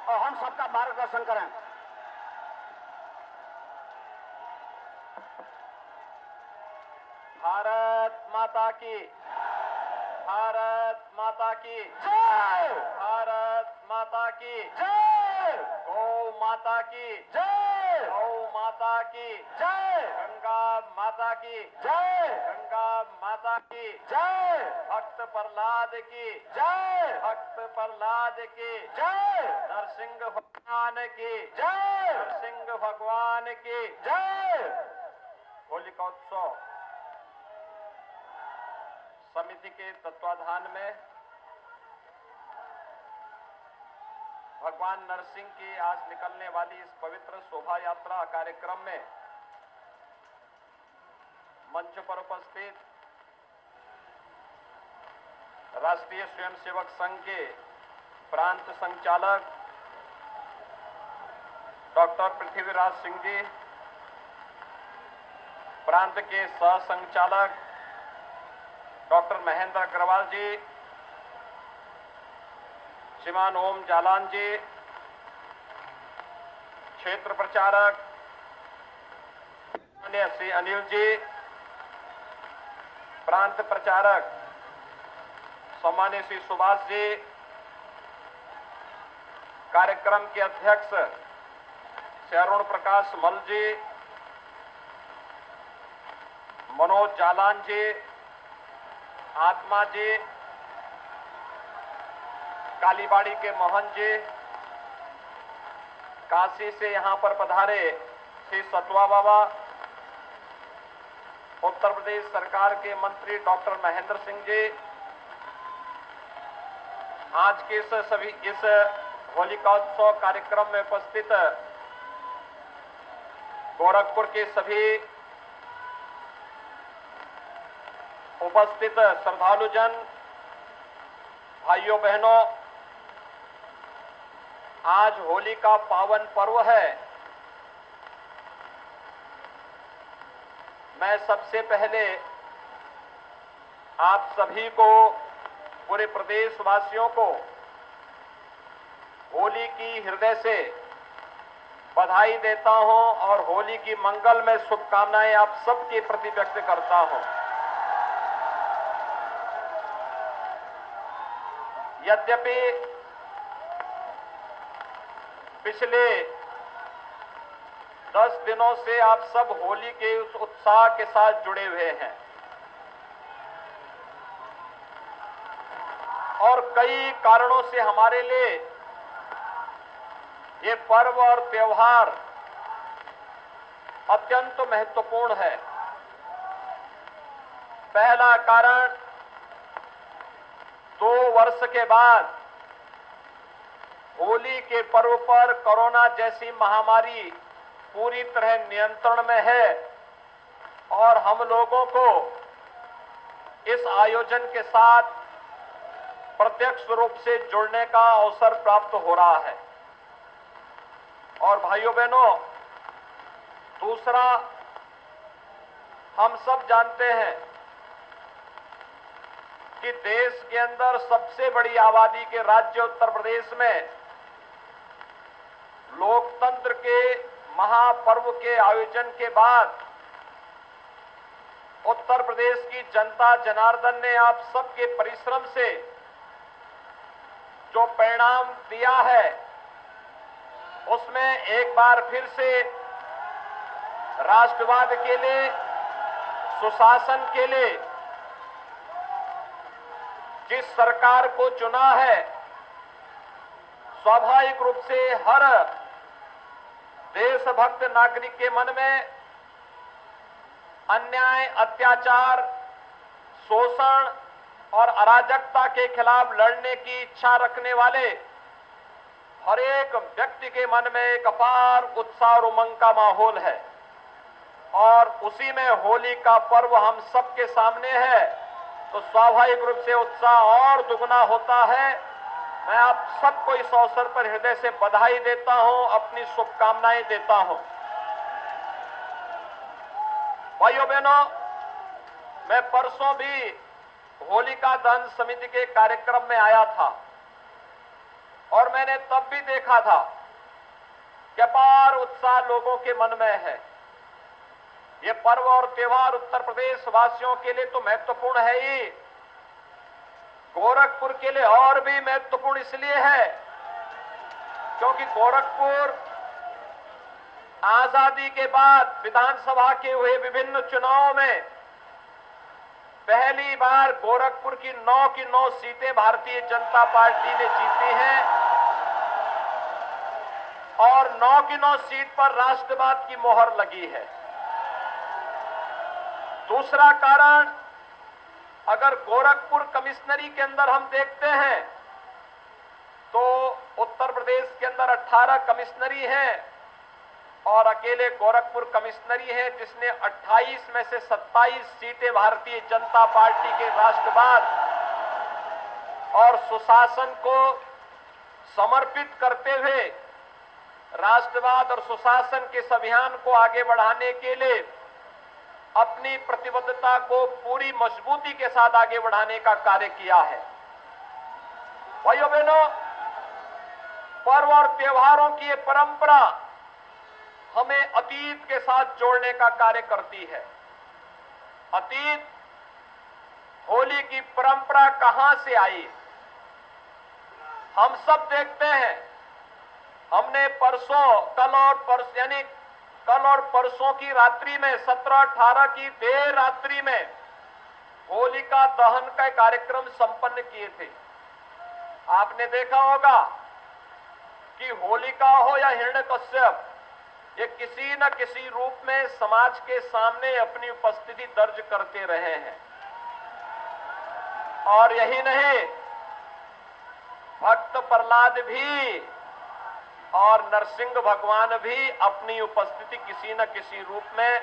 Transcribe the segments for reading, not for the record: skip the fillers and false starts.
और हम सबका मार्गदर्शन करें। भारत माता की, भारत माता की जय, भारत माता की जय, गौ माता की जय, गौ माता की जय, गंगा माता की जय, गंगा माता की जय, भक्त प्रहलाद की जय, भक्त प्रहलाद की जय, नरसिंह भगवान की जय, नरसिंह भगवान की जय। होलिका उत्सव समिति के तत्वाधान में भगवान नरसिंह की आज निकलने वाली इस पवित्र शोभा यात्रा कार्यक्रम में मंच पर उपस्थित राष्ट्रीय स्वयंसेवक संघ के प्रांत संचालक डॉक्टर पृथ्वीराज सिंह जी, प्रांत के सह संचालक डॉक्टर महेंद्र अग्रवाल जी, श्रीमान ओम जालान जी, क्षेत्र प्रचारक श्री अनिल जी, प्रांत प्रचारक सम्मान्य श्री सुभाष जी, कार्यक्रम के अध्यक्ष श्री अरुण प्रकाश मल जी, मनोज जालान जी, आत्मा जी, कालीबाड़ी के मोहन जी, काशी से यहां पर पधारे श्री सतवा बाबा, उत्तर प्रदेश सरकार के मंत्री डॉक्टर महेंद्र सिंह जी, आज के इस होलिका उत्सव कार्यक्रम में उपस्थित गोरखपुर के सभी उपस्थित श्रद्धालुजन, भाइयों बहनों, आज होली का पावन पर्व है। मैं सबसे पहले आप सभी को, पूरे प्रदेशवासियों को होली की हृदय से बधाई देता हूं और होली की मंगलमय शुभकामनाएं आप सबके प्रति व्यक्त करता हूं। यद्यपि पिछले 10 दिनों से आप सब होली के उस उत्साह के साथ जुड़े हुए हैं और कई कारणों से हमारे लिए ये पर्व और त्योहार अत्यंत महत्वपूर्ण है। पहला कारण, 2 वर्ष के बाद होली के पर्व पर कोरोना जैसी महामारी पूरी तरह नियंत्रण में है और हम लोगों को इस आयोजन के साथ प्रत्यक्ष रूप से जुड़ने का अवसर प्राप्त हो रहा है। और भाइयों बहनों, दूसरा, हम सब जानते हैं कि देश के अंदर सबसे बड़ी आबादी के राज्य उत्तर प्रदेश में लोकतंत्र के महापर्व के आयोजन के बाद उत्तर प्रदेश की जनता जनार्दन ने आप सबके परिश्रम से जो परिणाम दिया है, उसमें एक बार फिर से राष्ट्रवाद के लिए, सुशासन के लिए जिस सरकार को चुना है, स्वाभाविक रूप से हर देशभक्त नागरिक के मन में अन्याय, अत्याचार, शोषण और अराजकता के खिलाफ लड़ने की इच्छा रखने वाले हर एक व्यक्ति के मन में एक अपार उत्साह और उमंग का माहौल है और उसी में होली का पर्व हम सबके सामने है, तो स्वाभाविक रूप से उत्साह और दुगना होता है। मैं आप सबको इस अवसर पर हृदय से बधाई देता हूं, अपनी शुभकामनाएं देता हूं। भाइयों बहनों, मैं परसों भी होलिका दहन समिति के कार्यक्रम में आया था और मैंने तब भी देखा था कि अपार उत्साह लोगों के मन में है। ये पर्व और त्योहार उत्तर प्रदेश वासियों के लिए तो महत्वपूर्ण है ही, गोरखपुर के लिए और भी महत्वपूर्ण इसलिए है क्योंकि गोरखपुर आजादी के बाद विधानसभा के हुए विभिन्न चुनावों में पहली बार गोरखपुर की 9 सीटें भारतीय जनता पार्टी ने जीती हैं और 9 सीट पर राष्ट्रवाद की मोहर लगी है। दूसरा कारण, अगर गोरखपुर कमिश्नरी के अंदर हम देखते हैं तो उत्तर प्रदेश के अंदर 18 कमिश्नरी हैं और अकेले गोरखपुर कमिश्नरी है जिसने 28 में से 27 सीटें भारतीय जनता पार्टी के राष्ट्रवाद और सुशासन को समर्पित करते हुए राष्ट्रवाद और सुशासन के इस अभियान को आगे बढ़ाने के लिए अपनी प्रतिबद्धता को पूरी मजबूती के साथ आगे बढ़ाने का कार्य किया है। भाइयों बहनों, पर्व और त्योहारों की ये परंपरा हमें अतीत के साथ जोड़ने का कार्य करती है। अतीत, होली की परंपरा कहां से आई हम सब देखते हैं। हमने कल और परसों की रात्रि में 17-18 की देर रात्रि में होलिका दहन का कार्यक्रम संपन्न किए थे। आपने देखा होगा कि होलिका हो या हिरण्यकश्यप, ये किसी न किसी रूप में समाज के सामने अपनी उपस्थिति दर्ज करते रहे हैं। और यही नहीं, भक्त प्रहलाद भी और नरसिंह भगवान भी अपनी उपस्थिति किसी न किसी रूप में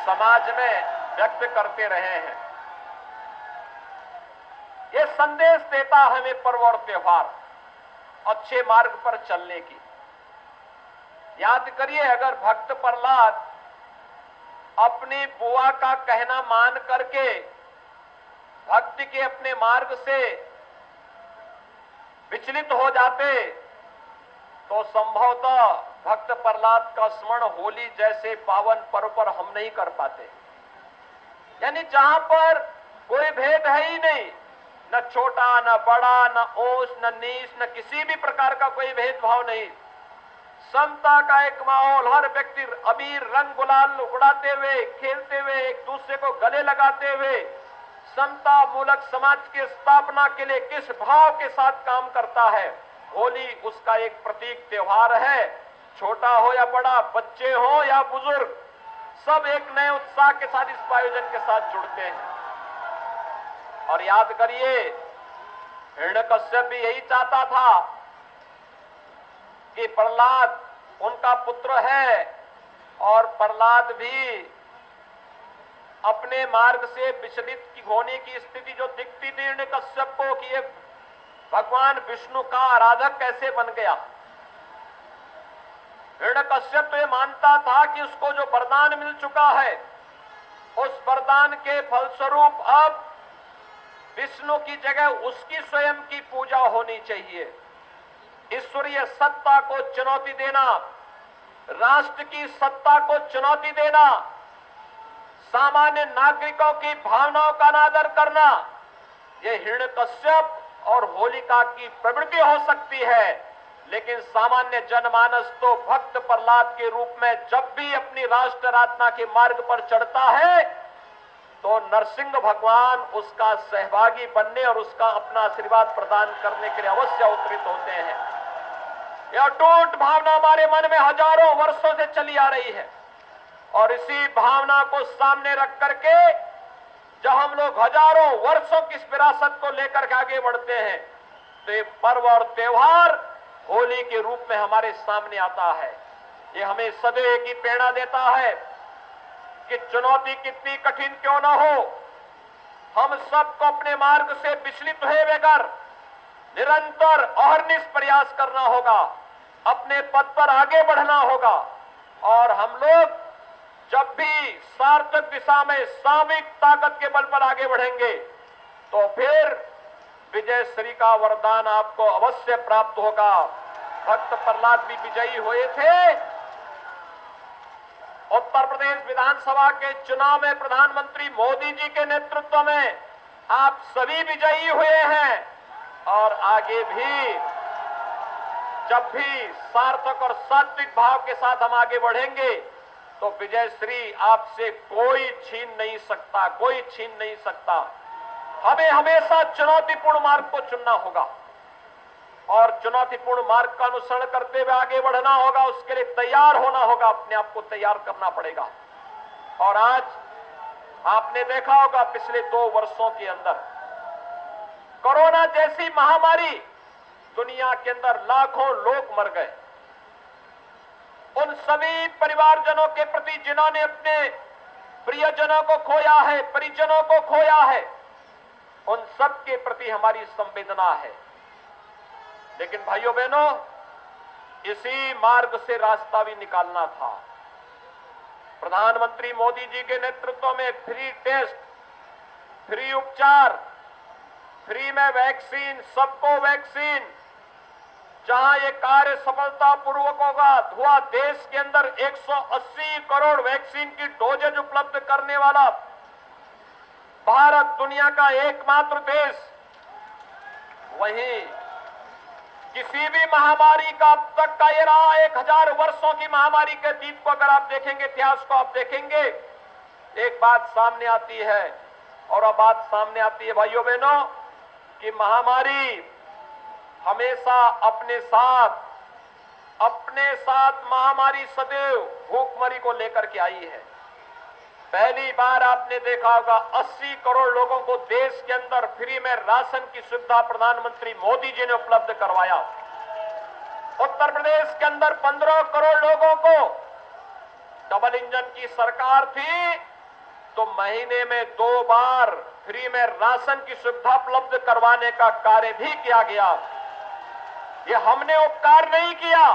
समाज में व्यक्त करते रहे हैं। ये संदेश देता हमें पर्व और त्योहार अच्छे मार्ग पर चलने की। याद करिए, अगर भक्त प्रहलाद अपनी बुआ का कहना मान करके भक्ति के अपने मार्ग से विचलित हो जाते तो संभवतः भक्त प्रहलाद का स्मरण होली जैसे पावन पर्व पर हम नहीं कर पाते। यानी जहां पर कोई भेद है ही नहीं, न छोटा न बड़ा, न ऊंच न नीच, न किसी भी प्रकार का कोई भेदभाव नहीं, समता का एक माहौल, हर व्यक्ति अबीर रंग गुलाल उड़ाते हुए, खेलते हुए, एक दूसरे को गले लगाते हुए समता मूलक समाज की स्थापना के लिए किस भाव के साथ काम करता है। होली उसका एक प्रतीक त्योहार है। छोटा हो या बड़ा, बच्चे हो या बुजुर्ग, सब एक नए उत्साह के साथ इस आयोजन के साथ जुड़ते हैं। और याद करिए, हिरण्यकश्यप भी यही चाहता था कि प्रहलाद उनका पुत्र है और प्रहलाद भी अपने मार्ग से विचलित होने की स्थिति जो दिखती थी हिरण्यकश्यप को कि ये भगवान विष्णु का आराधक कैसे बन गया। हिरण्यकश्यप तो ये मानता था कि उसको जो वरदान मिल चुका है, उस वरदान के फलस्वरूप अब विष्णु की जगह उसकी स्वयं की पूजा होनी चाहिए। ईश्वरीय सत्ता को चुनौती देना, राष्ट्र की सत्ता को चुनौती देना, सामान्य नागरिकों की भावनाओं का अनादर करना, यह हिरण्यकश्यप और होलिका की प्रवृत्ति हो सकती है। लेकिन सामान्य जनमानस तो भक्त प्रहलाद के रूप में जब भी अपनी राष्ट्र आराधना के मार्ग पर चढ़ता है तो नरसिंह भगवान उसका सहभागी बनने और उसका अपना आशीर्वाद प्रदान करने के लिए अवश्य अवतरित होते हैं। यह अटूट भावना हमारे मन में हजारों वर्षों से चली आ रही है और इसी भावना को सामने रख करके जब हम लोग हजारों वर्षों की इस विरासत को लेकर के आगे बढ़ते हैं तो ये पर्व और त्योहार होली के रूप में हमारे सामने आता है। ये हमें सदैव की प्रेरणा देता है कि चुनौती कितनी कठिन क्यों न हो, हम सबको अपने मार्ग से विचलित हुए बगैर निरंतर अहर्निश प्रयास करना होगा, अपने पद पर आगे बढ़ना होगा। और हम लोग जब भी सार्थक दिशा में सामूहिक ताकत के बल पर आगे बढ़ेंगे तो फिर विजय श्री का वरदान आपको अवश्य प्राप्त होगा। भक्त प्रहलाद भी विजयी हुए थे। उत्तर प्रदेश विधानसभा के चुनाव में प्रधानमंत्री मोदी जी के नेतृत्व में आप सभी विजयी हुए हैं और आगे भी जब भी सार्थक और सात्विक भाव के साथ हम आगे बढ़ेंगे तो विजय श्री आपसे कोई छीन नहीं सकता, कोई छीन नहीं सकता। हमें हमेशा चुनौतीपूर्ण मार्ग को चुनना होगा और चुनौतीपूर्ण मार्ग का अनुसरण करते हुए आगे बढ़ना होगा। उसके लिए तैयार होना होगा, अपने आप को तैयार करना पड़ेगा। और आज आपने देखा होगा पिछले 2 वर्षों के अंदर कोरोना जैसी महामारी दुनिया के अंदर लाखों लोग मर गए। उन सभी परिवारजनों के प्रति जिन्होंने अपने प्रियजनों को खोया है, परिजनों को खोया है, उन सब के प्रति हमारी संवेदना है। लेकिन भाइयों बहनों, इसी मार्ग से रास्ता भी निकालना था। प्रधानमंत्री मोदी जी के नेतृत्व में फ्री टेस्ट, फ्री उपचार, फ्री में वैक्सीन, सबको वैक्सीन, जहां ये कार्य सफलतापूर्वक हुआ देश के अंदर 180 करोड़ वैक्सीन की डोजेज उपलब्ध करने वाला भारत दुनिया का एकमात्र देश। वहीं किसी भी महामारी का अब तक का ये रहा 1000 वर्षों की महामारी के अतीत को अगर आप देखेंगे, इतिहास को आप देखेंगे, एक बात सामने आती है। और अब बात सामने आती है भाइयों बहनों कि महामारी हमेशा अपने साथ महामारी सदैव भूखमरी को लेकर के आई है। पहली बार आपने देखा होगा 80 करोड़ लोगों को देश के अंदर फ्री में राशन की सुविधा प्रधानमंत्री मोदी जी ने उपलब्ध करवाया। उत्तर प्रदेश के अंदर 15 करोड़ लोगों को डबल इंजन की सरकार थी तो महीने में 2 बार फ्री में राशन की सुविधा उपलब्ध करवाने का कार्य भी किया गया। ये हमने उपकार नहीं किया,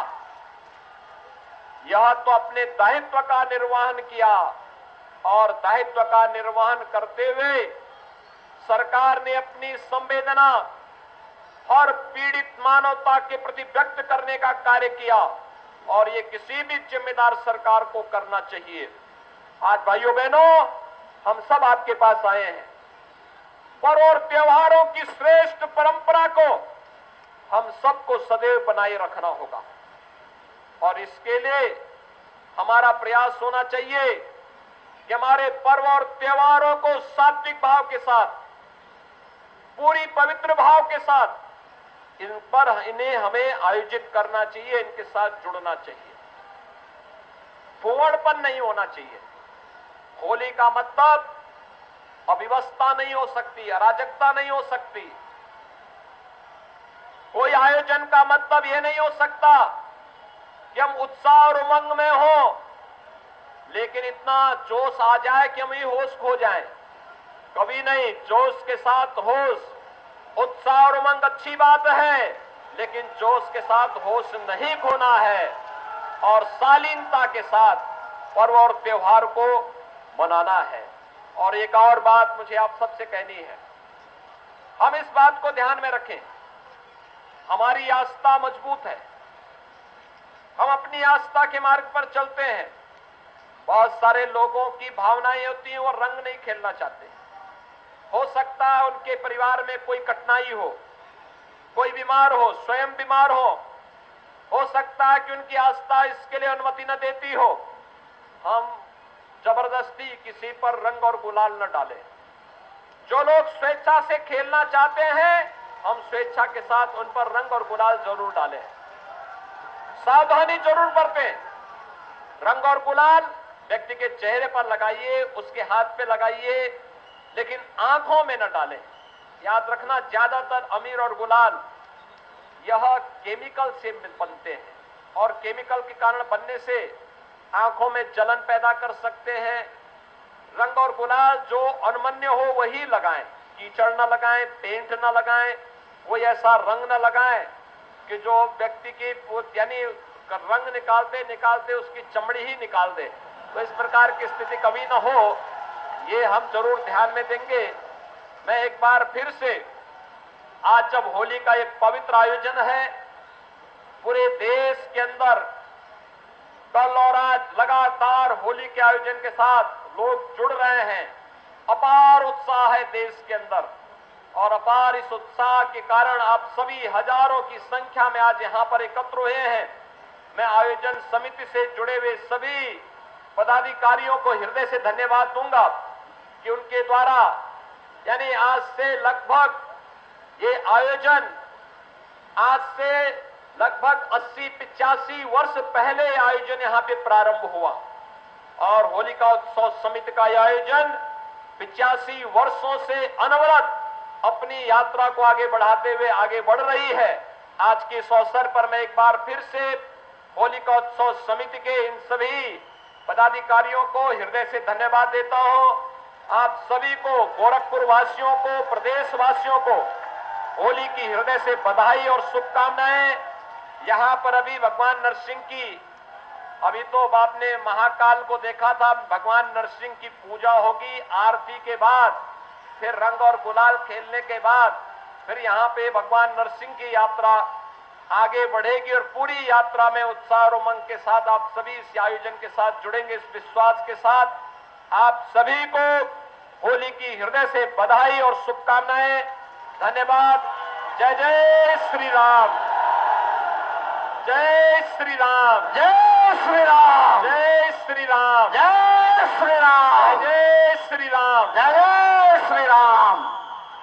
यह तो अपने दायित्व का निर्वहन किया। और दायित्व का निर्वहन करते हुए सरकार ने अपनी संवेदना हर पीड़ित मानवता के प्रति व्यक्त करने का कार्य किया और ये किसी भी जिम्मेदार सरकार को करना चाहिए। आज भाइयों बहनों, हम सब आपके पास आए हैं। पर्व और त्योहारों की श्रेष्ठ परंपरा को हम सबको सदैव बनाए रखना होगा और इसके लिए हमारा प्रयास होना चाहिए कि हमारे पर्व और त्योहारों को सात्विक भाव के साथ, पूरी पवित्र भाव के साथ इन्हें हमें आयोजित करना चाहिए, इनके साथ जुड़ना चाहिए। फूहड़पन नहीं होना चाहिए। होली का मतलब अव्यवस्था नहीं हो सकती, अराजकता नहीं हो सकती। कोई आयोजन का मतलब यह नहीं हो सकता कि हम उत्साह और उमंग में हो लेकिन इतना जोश आ जाए कि हम ही होश खो जाएं। कभी नहीं, जोश के साथ होश, उत्साह और उमंग अच्छी बात है लेकिन जोश के साथ होश नहीं खोना है और शालीनता के साथ पर्व और त्योहार को मनाना है। और एक और बात मुझे आप सबसे कहनी है, हम इस बात को ध्यान में रखें, हमारी आस्था मजबूत है, हम अपनी आस्था के मार्ग पर चलते हैं। बहुत सारे लोगों की भावनाएं होती हैं, वो रंग नहीं खेलना चाहते। हो सकता है उनके परिवार में कोई कठिनाई हो, कोई बीमार हो, स्वयं बीमार हो सकता है कि उनकी आस्था इसके लिए अनुमति न देती हो। हम जबरदस्ती किसी पर रंग और गुलाल न डालें। जो लोग स्वेच्छा से खेलना चाहते हैं, हम स्वेच्छा के साथ उन पर रंग और गुलाल जरूर डालें। सावधानी जरूर बरतें। रंग और गुलाल व्यक्ति के चेहरे पर लगाइए, उसके हाथ पे लगाइए, लेकिन आंखों में न डालें। याद रखना, ज्यादातर अमीर और गुलाल यह केमिकल से बनते हैं और केमिकल के कारण बनने से आंखों में जलन पैदा कर सकते हैं। रंग और गुलाल जो अनमन्य हो वही लगाएं, कीचड़ न लगाएं, पेंट न लगाएं, कोई ऐसा रंग न लगाएं कि जो व्यक्ति की यानी रंग निकालते निकालते उसकी चमड़ी ही निकाल दे। तो इस प्रकार की स्थिति कभी न हो, ये हम जरूर ध्यान में देंगे। मैं एक बार फिर से आज जब होली का एक पवित्र आयोजन है, पूरे देश के अंदर कल और आज लगातार होली के आयोजन के साथ लोग जुड़ रहे हैं। अपार उत्साह है देश के अंदर और अपार इस उत्साह के कारण आप सभी हजारों की संख्या में आज यहां पर एकत्र हुए हैं। मैं आयोजन समिति से जुड़े हुए सभी पदाधिकारियों को हृदय से धन्यवाद दूंगा कि उनके द्वारा यानी आज से लगभग ये आयोजन आज से लगभग 80-85 वर्ष पहले आयोजन यहां पे प्रारंभ हुआ और होलिका उत्सव समिति का यह आयोजन 85 वर्षों से अनवरत अपनी यात्रा को आगे बढ़ाते हुए आगे बढ़ रही है। आज के इस अवसर पर मैं एक बार फिर से होलिका उत्सव समिति के इन सभी पदाधिकारियों को हृदय से धन्यवाद देता हूं। आप सभी को, गोरखपुर वासियों को, प्रदेश वासियों को होली की हृदय से बधाई और शुभकामनाएं। यहां पर अभी भगवान नरसिंह की, अभी तो आपने महाकाल को देखा था, भगवान नरसिंह की पूजा होगी आरती के बाद, फिर रंग और गुलाल खेलने के बाद फिर यहाँ पे भगवान नरसिंह की यात्रा आगे बढ़ेगी और पूरी यात्रा में उत्साह और उमंग के साथ आप सभी इस आयोजन के साथ जुड़ेंगे। इस विश्वास के साथ आप सभी को होली की हृदय से बधाई और शुभकामनाएं। धन्यवाद। जय जय श्री राम, जय श्री राम, जय श्री राम, जय श्री राम, जय श्री राम, जय श्री राम। जय श्री राम।